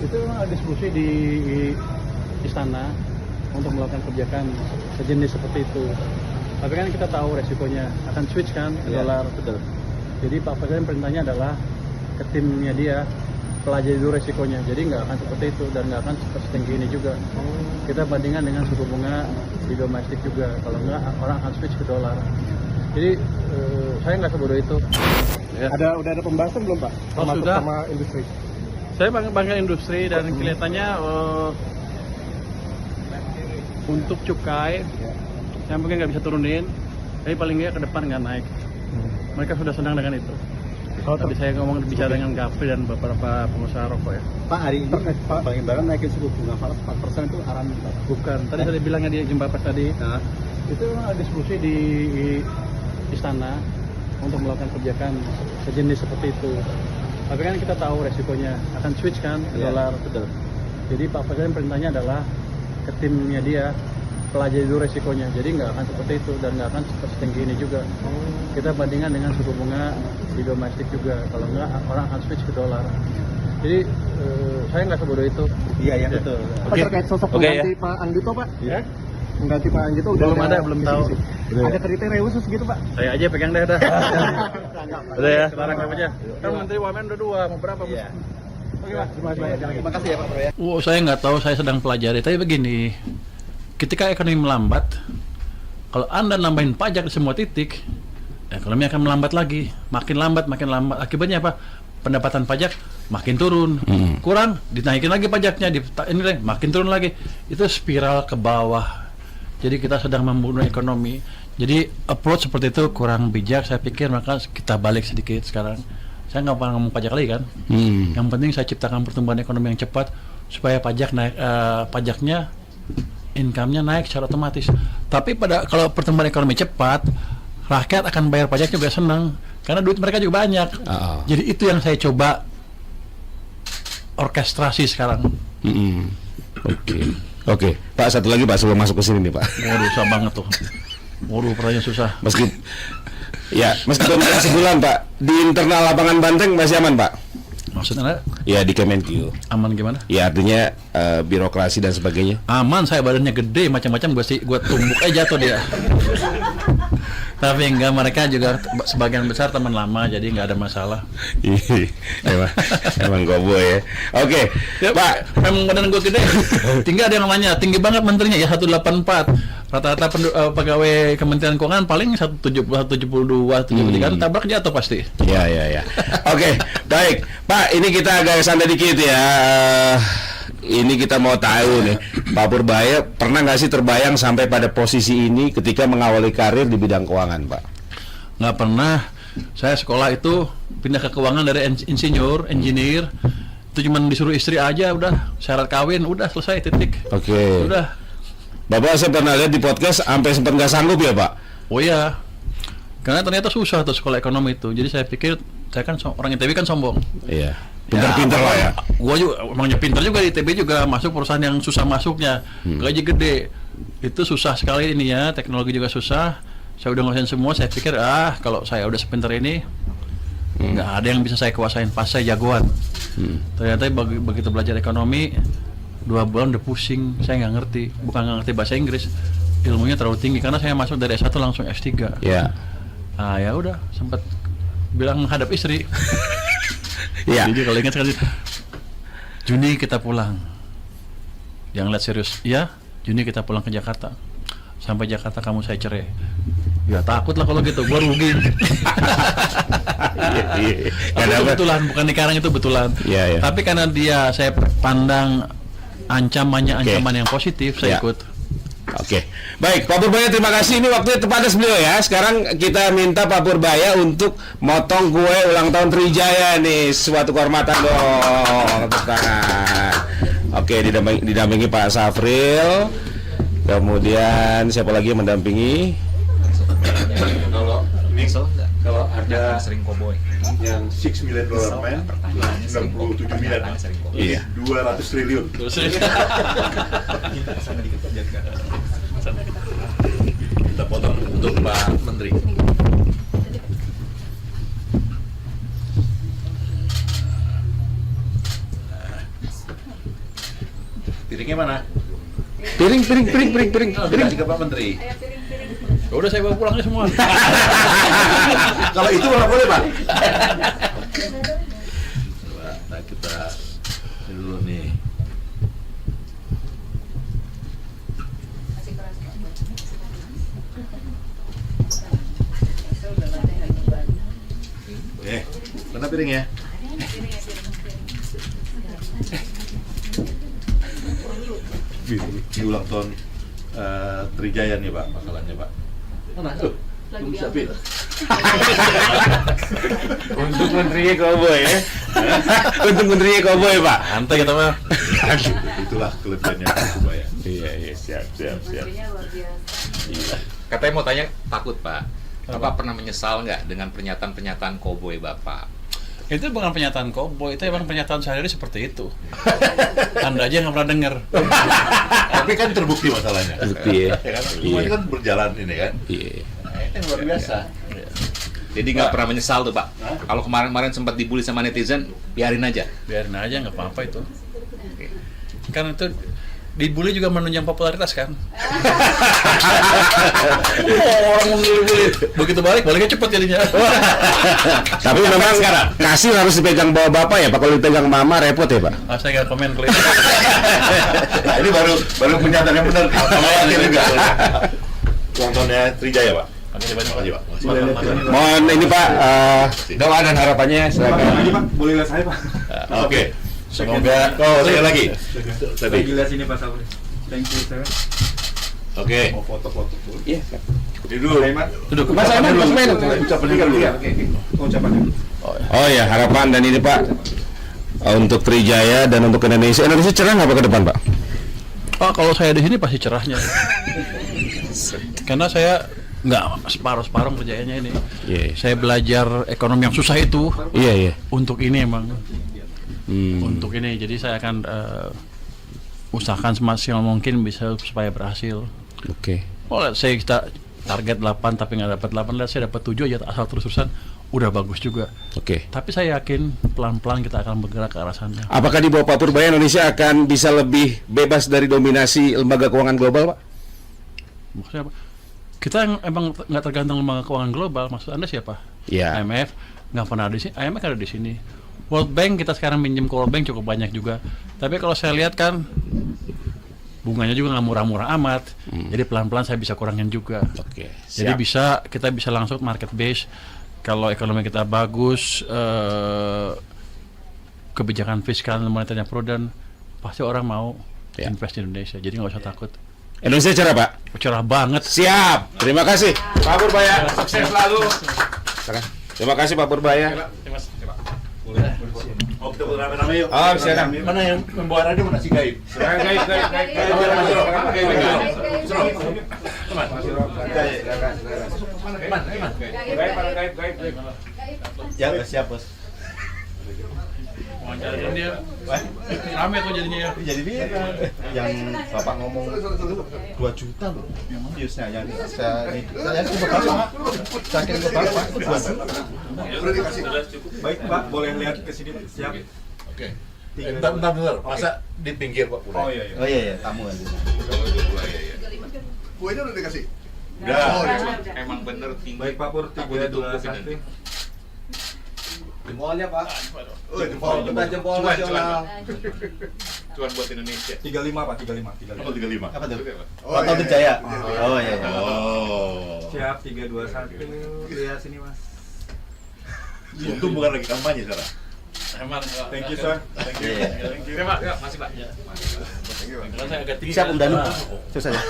Itu memang ada diskusi di istana untuk melakukan kebijakan sejenis seperti itu. Tapi kan kita tahu resikonya akan switch kan ke dolar. Betul. Jadi Pak Presiden perintahnya adalah ke timnya dia pelajari dulu resikonya. Jadi nggak akan seperti itu dan nggak akan setinggi ini juga. Kita bandingkan dengan suku bunga di domestik juga. Kalau nggak orang akan switch ke dolar. Jadi saya nggak sebodoh itu. Ya. Udah ada pembahasan belum Pak? Termasuk sudah. sama industri. Saya bangga industri dan kelihatannya untuk cukai yang mungkin nggak bisa turunin, tapi paling nggak ke depan nggak naik. Mereka sudah senang dengan itu. Tadi saya ngomong bicara dengan Gapri dan beberapa pengusaha rokok ya. Pak, hari ini Pak Bang Ibaran naikin suku bunga 4% itu arahan Pak? Bukan. Tadi saya bilangnya di jumpa pers tadi. Nah. Itu memang ada diskusi di istana untuk melakukan kebijakan sejenis seperti itu. Tapi kan kita tahu resikonya akan switch kan ke dolar. Betul. Jadi Pak Presiden perintahnya adalah ke timnya dia pelajari dulu resikonya. Jadi nggak akan seperti itu dan nggak akan setinggi ini juga. Kita bandingkan dengan suku bunga di domestik juga. Kalau nggak orang akan switch ke dolar. Jadi saya nggak sebodoh itu. Iya, betul. Pak, terkait sosok pengganti Pak Anggito Pak? Ya? Pengganti Pak Anggito Belum ada, belum tahu. Ada kriteria khusus gitu Pak? Saya aja pegang dah. Udah ya, sekarang apa aja? Kan Menteri Wamen udah 2, mau berapa? Iya. Oke Pak, Terima kasih ya Pak Bro ya. Saya nggak tahu, saya sedang pelajari. Tapi begini, ketika ekonomi melambat, kalau Anda nambahin pajak di semua titik, ekonomi akan melambat lagi, makin lambat. Akibatnya apa? Pendapatan pajak makin turun, kurang, dinaikin lagi pajaknya, ini makin turun lagi. Itu spiral ke bawah. Jadi kita sedang membunuh ekonomi. Jadi approach seperti itu kurang bijak. Saya pikir maka kita balik sedikit sekarang. Saya nggak pernah ngomong pajak lagi kan. Yang penting saya ciptakan pertumbuhan ekonomi yang cepat supaya pajak naik, pajaknya, income-nya naik secara otomatis. Tapi kalau pertumbuhan ekonomi cepat, rakyat akan bayar pajak juga senang karena duit mereka juga banyak. Jadi itu yang saya coba orkestrasi sekarang. Oke. Pak, satu lagi Pak sebelum masuk ke sini nih Pak. Waduh, susah banget tuh. Waduh, pertanyaan susah. Meskipun sebulan Pak, di internal lapangan Banteng masih aman Pak? Maksudnya? Ya di Kemenkyu. Aman gimana? Ya artinya birokrasi dan sebagainya. Aman, saya badannya gede, macam-macam gue tumbuk aja jatuh dia. Tapi enggak, mereka juga sebagian besar teman lama, jadi nggak ada masalah. Emang gobo ya. Oke, Ya, Pak, memang badan gue gede. Tinggal ada yang nanya, tinggi banget menterinya ya 184. Rata-rata pegawai Kementerian Keuangan paling 170, 172, 73 kan tabrak jatuh pasti. Ya. Oke, baik. Pak, ini kita agak santai dikit ya. Ini kita mau tahu nih, Pak Purbaya pernah nggak sih terbayang sampai pada posisi ini ketika mengawali karir di bidang keuangan, Pak? Nggak pernah. Saya sekolah itu pindah ke keuangan dari engineer. Itu cuma disuruh istri aja, udah syarat kawin, udah selesai, titik. Oke. Udah. Bapak saya pernah lihat di podcast sampai sempat nggak sanggup ya, Pak? Oh iya. Karena ternyata susah tuh sekolah ekonomi itu. Jadi saya pikir saya kan orang ITB kan sombong. Iya. Pinter-pinter lah ya. Gua juga emangnya pinter juga di ITB juga, masuk perusahaan yang susah masuknya. Gaji gede. Itu susah sekali ini ya, teknologi juga susah. Saya udah ngerasain semua, saya pikir kalau saya udah sepinter ini nggak ada yang bisa saya kuasain, pas saya jagoan. Ternyata begitu belajar ekonomi 2 bulan udah pusing, saya nggak ngerti. Bukan nggak ngerti bahasa Inggris, ilmunya terlalu tinggi karena saya masuk dari S1 langsung S3. Iya. Ya udah, sempat bilang hadap istri. Iya. Jadi kalau ingat sekali, Juni kita pulang. Jangan lihat serius. Ya, Juni kita pulang ke Jakarta. Sampai Jakarta kamu saya cerai. Ya takut lah kalau gitu, gua rugi. Tapi itu betulan, bukan dikarang, itu betulan. Iya. Tapi karena dia saya pandang ancaman yang positif, saya ikut. Oke. Baik, Pak Purbaya terima kasih. Ini waktunya tepat beliau ya. Sekarang kita minta Pak Purbaya untuk motong kue ulang tahun Trijaya nih. Suatu kehormatan dong. Tepuk tangan. Oke, didampingi Pak Safril. Kemudian siapa lagi yang mendampingi? Kalau ada sering koboi yang $6 million man, 67 miliar, Iya. 200 triliun. kita potong untuk Pak Menteri. Piringnya mana? Piring. Kasih ke Pak Menteri. Ya udah saya bawa pulangnya semua. Kalau itu nggak boleh, Pak. Coba, nah kita ini dulu nih. Mana piringnya? Ini ulang tahun Trijaya nih Pak, masalahnya Pak. Mana? Belum siapin. Untuk menterinya koboi ya. Untuk menterinya koboi, Pak. Santai kita mah. Itulah kelebihannya Surabaya. Iya, siap. Katanya mau tanya, takut Pak. Bapak pernah menyesal nggak dengan pernyataan-pernyataan koboi Bapak? Itu bukan pernyataan koboi, itu emang pernyataan sehari-hari seperti itu. Anda aja nggak pernah dengar. Tapi kan terbukti masalahnya. Terbukti ya. Ya kan? Semuanya kan berjalan ini kan. Iya. Nah, ini yang luar biasa. Jadi nggak pernah menyesal tuh Pak? Kalau kemarin-kemarin sempat dibully sama netizen, biarin aja. Biarin aja, nggak apa-apa itu. Kan itu dibully juga menunjang popularitas kan. Orang membully, begitu baliknya cepet jadinya. Tapi memang kasir harus dipegang bawa bapak ya Pak. Kalau dipegang mama repot ya Pak. Saya nggak komen kali. Nah, ini baru pernyataan yang benar. Kalau akhir juga. Ulang tahunnya Trijaya Pak. Makasih banyak Makasih Pak. Mohon ini Pak doa dan harapannya silakan. Pak, boleh lihat saya Pak. Oke. Semoga. Oh, saya lagi. Tadi. Lihat sini Pak Sabri. Thank you sir. Oke. Mau foto-foto dulu. Iya. Duduk. Duduk. Mas Aiman. Ucapannya dulu ya. Ucapannya. Oh ya, harapan dan ini Pak untuk Trijaya dan untuk Indonesia. Indonesia cerah nggak Pak ke depan Pak? Pak, kalau saya di sini pasti cerahnya. Karena saya nggak separuh-separuh kerjanya ini. Iya. Saya belajar ekonomi yang susah itu Iya. untuk ini emang. Untuk ini, jadi saya akan usahakan semaksimal mungkin bisa supaya berhasil. Oke. Well, saya kita target 8 tapi nggak dapat 8, lihat saya dapat 7 aja asal terus-terusan udah bagus juga. Oke. Tapi saya yakin pelan-pelan kita akan bergerak ke arah sana. Apakah di bawah Pak Purbaya Indonesia akan bisa lebih bebas dari dominasi lembaga keuangan global Pak? Maksudnya apa? Kita emang nggak tergantung lembaga keuangan global. Maksud Anda siapa? Iya. IMF nggak pernah ada di sini. IMF ada di sini. World Bank kita sekarang minjem ke World Bank cukup banyak juga. Tapi kalau saya lihat kan bunganya juga nggak murah-murah amat. Jadi pelan-pelan saya bisa kurangin juga. Oke. Jadi kita bisa langsung market base. Kalau ekonomi kita bagus, kebijakan fiskal dan moneternya prudent, pasti orang mau invest di Indonesia. Jadi nggak usah takut. Indonesia cerah Pak? Cerah banget. Siap. Terima kasih Pak Purbaya. Sukses selalu. Terima kasih Pak Purbaya. Oh, kita rame-rame yuk. Oh, silakan. Mana yang membawa radio mana si Gaib? Gaib. Ya, siap bos. Wawancara dia. Rame tuh jadinya ya. Jadi dia yang bapak ngomong itu 2 juta loh. Viewsnya yang saya ke bapak. Saya kirim ke bapak 2 juta. Udah dikasih. Baik Pak, boleh lihat ke sini siap. Oke. Bentar. Masa di pinggir Pak Pura? Oh iya. Oh iya, tamu aja. Kuenya udah dikasih? Udah. Emang bener tinggi. Baik Pak Pur, 321. Jempolnya Pak. Oh, jempol. Jempol Cuan. nasional. Cuan buat Indonesia. 35 Pak, 35. Oh, 35. Apa tuh? Oh, Pak iya. Jaya. Oh iya. Oh. Siap 321. Lihat sini Mas. Untung bukan lagi kampanye sekarang. Emang. Thank you sir. Terima kasih Pak. Saya agak tinggi. Siap Om Danu. Susah ya.